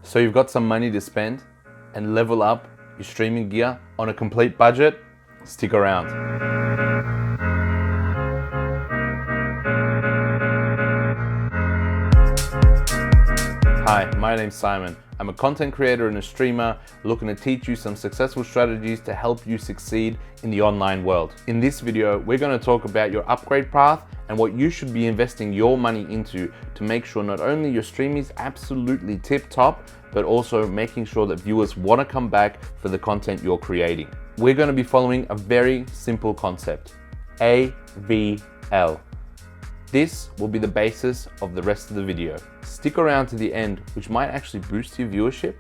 So you've got some money to spend and level up your streaming gear on a complete budget? Stick around. Hi, my name's Simon. I'm a content creator and a streamer looking to teach you some successful strategies to help you succeed in the online world. In this video, we're going to talk about your upgrade path and what you should be investing your money into to make sure not only your stream is absolutely tip top, but also making sure that viewers want to come back for the content you're creating. We're going to be following a very simple concept, AVL. This will be the basis of the rest of the video. Stick around to the end, which might actually boost your viewership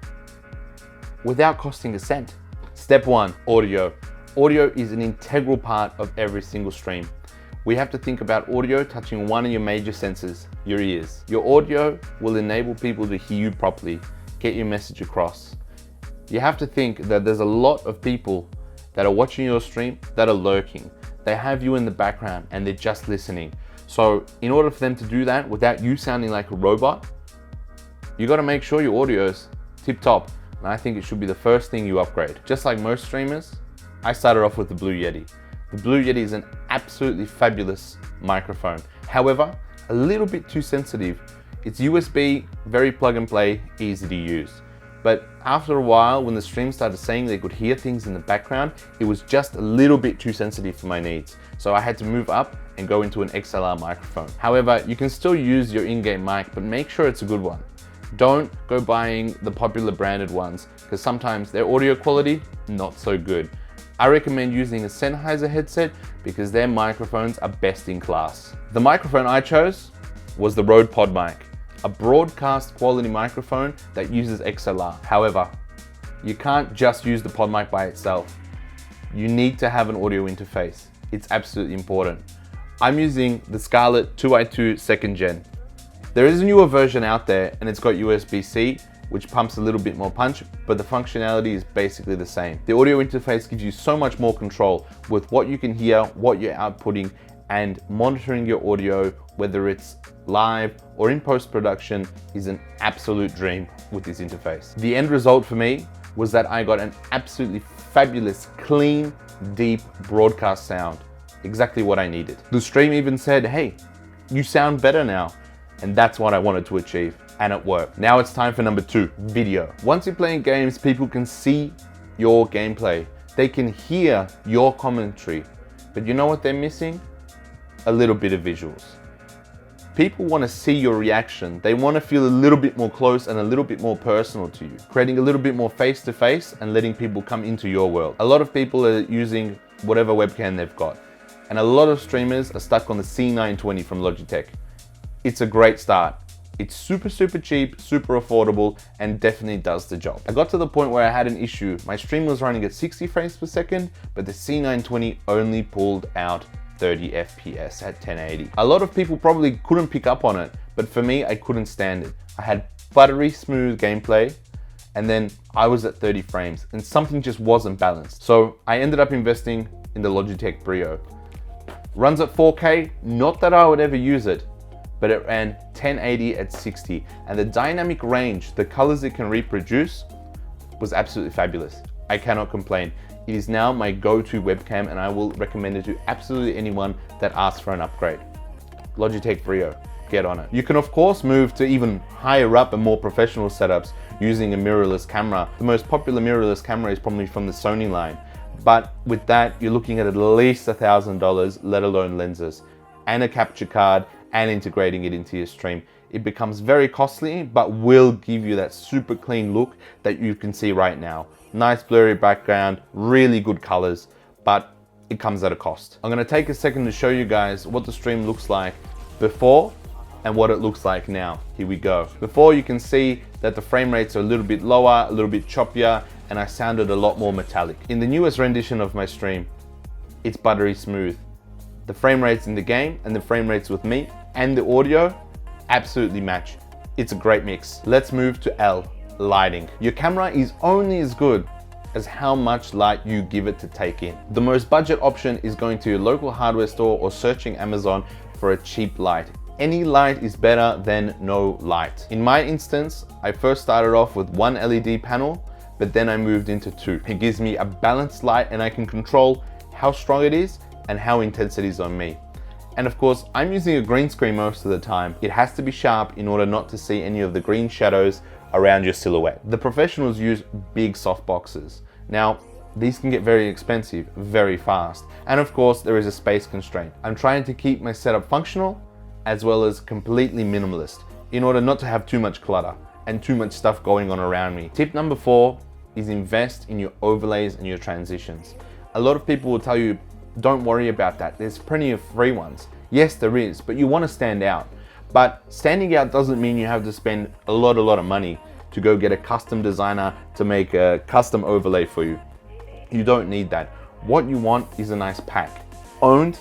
without costing a cent. Step 1, audio. Audio is an integral part of every single stream. We have to think about audio touching one of your major senses, your ears. Your audio will enable people to hear you properly, get your message across. You have to think that there's a lot of people that are watching your stream that are lurking. They have you in the background and they're just listening. So in order for them to do that without you sounding like a robot, you got to make sure your audio is tip top. And I think it should be the first thing you upgrade. Just like most streamers, I started off with the Blue Yeti. The Blue Yeti is an absolutely fabulous microphone. However, a little bit too sensitive. It's USB, very plug and play, easy to use. But after a while, when the stream started saying they could hear things in the background, it was just a little bit too sensitive for my needs. So I had to move up and go into an XLR microphone. However, you can still use your in-game mic, but make sure it's a good one. Don't go buying the popular branded ones, because sometimes their audio quality, not so good. I recommend using a Sennheiser headset because their microphones are best in class. The microphone I chose was the Rode PodMic, a broadcast quality microphone that uses XLR. However, you can't just use the PodMic by itself. You need to have an audio interface. It's absolutely important. I'm using the Scarlett 2i2 2nd Gen. There is a newer version out there and it's got USB-C, which pumps a little bit more punch, but the functionality is basically the same. The audio interface gives you so much more control with what you can hear, what you're outputting, and monitoring your audio, whether it's live or in post-production, is an absolute dream with this interface. The end result for me was that I got an absolutely fabulous, clean, deep broadcast sound. Exactly what I needed. The stream even said, hey, you sound better now. And that's what I wanted to achieve, and it worked. Now it's time for number 2, video. Once you're playing games, people can see your gameplay. They can hear your commentary. But you know what they're missing? A little bit of visuals. People want to see your reaction. They want to feel a little bit more close and a little bit more personal to you. Creating a little bit more face-to-face and letting people come into your world. A lot of people are using whatever webcam they've got. And a lot of streamers are stuck on the C920 from Logitech. It's a great start. It's super cheap, super affordable, and definitely does the job. I got to the point where I had an issue. My stream was running at 60 frames per second, but the C920 only pulled out 30 FPS at 1080. A lot of people probably couldn't pick up on it, but for me, I couldn't stand it. I had buttery smooth gameplay, and then I was at 30 frames, and something just wasn't balanced. So I ended up investing in the Logitech Brio. Runs at 4K, not that I would ever use it, but it ran 1080 at 60, and the dynamic range, the colors it can reproduce, was absolutely fabulous. I cannot complain. It is now my go-to webcam, and I will recommend it to absolutely anyone that asks for an upgrade. Logitech Brio, get on it. You can of course move to even higher up and more professional setups using a mirrorless camera. The most popular mirrorless camera is probably from the Sony line, but with that, you're looking at least $1,000, let alone lenses, and a capture card, and integrating it into your stream. It becomes very costly, but will give you that super clean look that you can see right now. Nice blurry background, really good colors, but it comes at a cost. I'm gonna take a second to show you guys what the stream looks like before and what it looks like now. Here we go. Before, you can see that the frame rates are a little bit lower, a little bit choppier, and I sounded a lot more metallic. In the newest rendition of my stream, it's buttery smooth. The frame rates in the game and the frame rates with me and the audio absolutely match. It's a great mix. Let's move to L, lighting. Your camera is only as good as how much light you give it to take in. The most budget option is going to your local hardware store or searching Amazon for a cheap light. any light is better than no light. In my instance, I first started off with one LED panel, but then I moved into two. It gives me a balanced light and I can control how strong it is and how intense it is on me. And of course, I'm using a green screen most of the time. It has to be sharp in order not to see any of the green shadows around your silhouette. The professionals use big softboxes. Now, these can get very expensive very fast. And of course, there is a space constraint. I'm trying to keep my setup functional as well as completely minimalist in order not to have too much clutter and too much stuff going on around me. Tip number 4 is invest in your overlays and your transitions. A lot of people will tell you, don't worry about that. There's plenty of free ones. Yes, there is, but you want to stand out. But standing out doesn't mean you have to spend a lot of money to go get a custom designer to make a custom overlay for you. You don't need that. What you want is a nice pack. Owned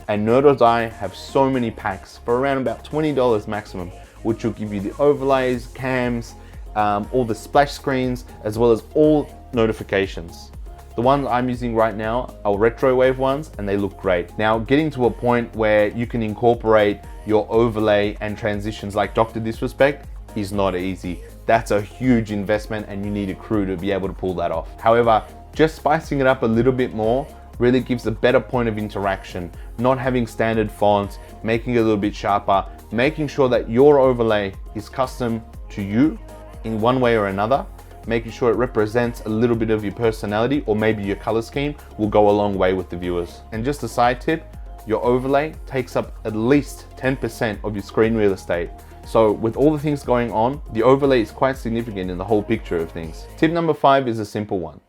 and Nerd or Die have so many packs for around about $20 maximum, which will give you the overlays, cams, all the splash screens, as well as all notifications. The ones I'm using right now are Retrowave ones and they look great. Now, getting to a point where you can incorporate your overlay and transitions like Dr. Disrespect is not easy. That's a huge investment and you need a crew to be able to pull that off. However, just spicing it up a little bit more really gives a better point of interaction. Not having standard fonts, making it a little bit sharper, making sure that your overlay is custom to you in one way or another, making sure it represents a little bit of your personality or maybe your color scheme will go a long way with the viewers. And just a side tip, your overlay takes up at least 10% of your screen real estate. So with all the things going on, the overlay is quite significant in the whole picture of things. Tip number 5 is a simple one.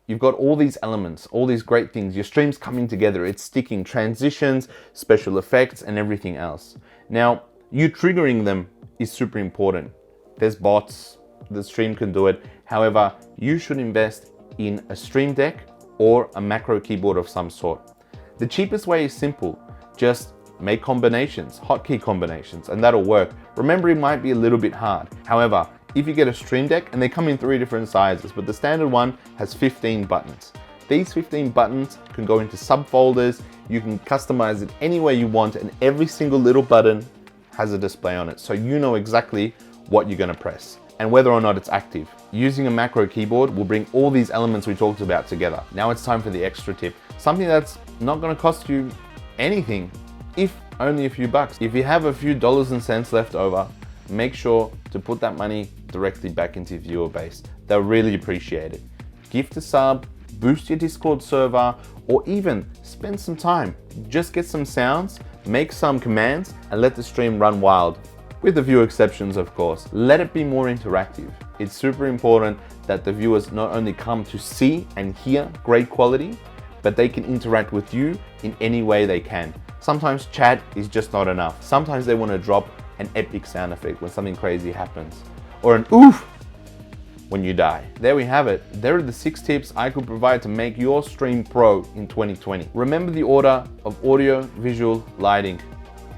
You've got all these elements, all these great things, your stream's coming together, it's sticking, transitions, special effects, and everything else. Now, you triggering them is super important. There's bots, the stream can do it. However, you should invest in a Stream Deck or a macro keyboard of some sort. The cheapest way is simple. Just make combinations, hotkey combinations, and that'll work. Remember, it might be a little bit hard. However, if you get a Stream Deck, and they come in 3 different sizes, but the standard one has 15 buttons. These 15 buttons can go into subfolders. You can customize it any way you want, and every single little button has a display on it. So you know exactly what you're gonna press and whether or not it's active. Using a macro keyboard will bring all these elements we talked about together. Now it's time for the extra tip. Something that's not gonna cost you anything, if only a few bucks. If you have a few dollars and cents left over, make sure to put that money directly back into your viewer base. They'll really appreciate it. Gift a sub, boost your Discord server, or even spend some time. Just get some sounds, make some commands, and let the stream run wild. With a few exceptions, of course. Let it be more interactive. It's super important that the viewers not only come to see and hear great quality, but they can interact with you in any way they can. Sometimes chat is just not enough. Sometimes they want to drop an epic sound effect when something crazy happens, or an oof when you die. There we have it. There are the 6 tips I could provide to make your stream pro in 2020. Remember the order of audio, visual, lighting.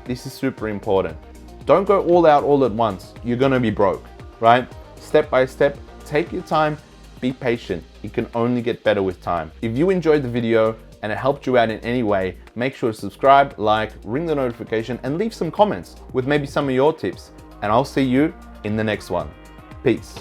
This is super important. Don't go all out all at once. You're gonna be broke, right? Step by step, take your time, be patient. It can only get better with time. If you enjoyed the video and it helped you out in any way, make sure to subscribe, like, ring the notification, and leave some comments with maybe some of your tips. And I'll see you in the next one. Peace.